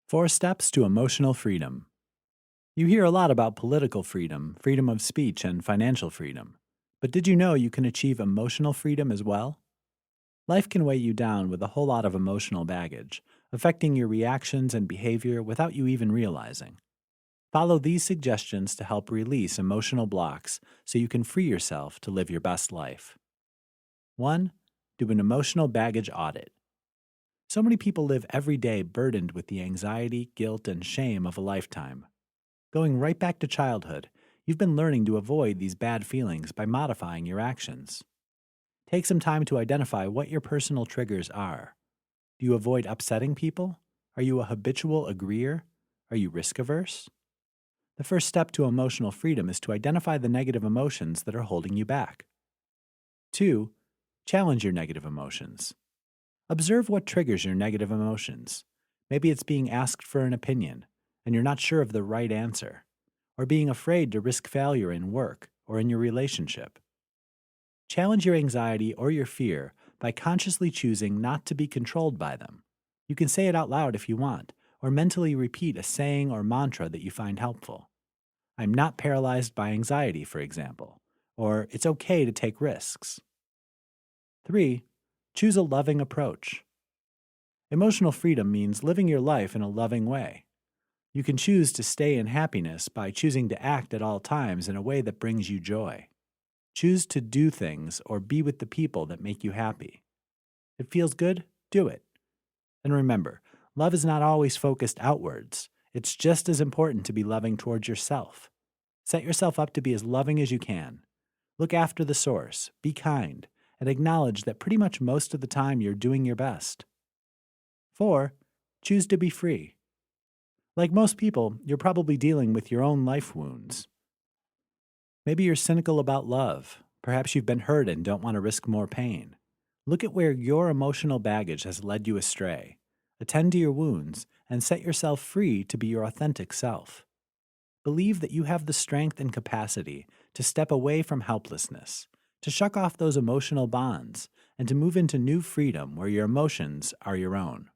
4 Steps to Emotional Freedom. You hear a lot about political freedom, freedom of speech, and financial freedom. But did you know you can achieve emotional freedom as well? Life can weigh you down with a whole lot of emotional baggage, affecting your reactions and behavior without you even realizing. Follow these suggestions to help release emotional blocks so you can free yourself to live your best life. 1. Do an emotional baggage audit. So many people live every day burdened with the anxiety, guilt, and shame of a lifetime. Going right back to childhood, you've been learning to avoid these bad feelings by modifying your actions. Take some time to identify what your personal triggers are. Do you avoid upsetting people? Are you a habitual agreeer? Are you risk-averse? The first step to emotional freedom is to identify the negative emotions that are holding you back. 2. Challenge your negative emotions. Observe what triggers your negative emotions. Maybe it's being asked for an opinion, and you're not sure of the right answer, or being afraid to risk failure in work or in your relationship. Challenge your anxiety or your fear by consciously choosing not to be controlled by them. You can say it out loud if you want, or mentally repeat a saying or mantra that you find helpful. I'm not paralyzed by anxiety, for example, or it's okay to take risks. 3. Choose a loving approach. Emotional freedom means living your life in a loving way. You can choose to stay in happiness by choosing to act at all times in a way that brings you joy. Choose to do things or be with the people that make you happy. If it feels good, do it. And remember, love is not always focused outwards. It's just as important to be loving towards yourself. Set yourself up to be as loving as you can. Look after the source, be kind, and acknowledge that pretty much most of the time you're doing your best. 4. Choose to be free. Like most people, you're probably dealing with your own life wounds. Maybe you're cynical about love. Perhaps you've been hurt and don't want to risk more pain. Look at where your emotional baggage has led you astray. Attend to your wounds and set yourself free to be your authentic self. Believe that you have the strength and capacity to step away from helplessness, to shuck off those emotional bonds, and to move into new freedom where your emotions are your own.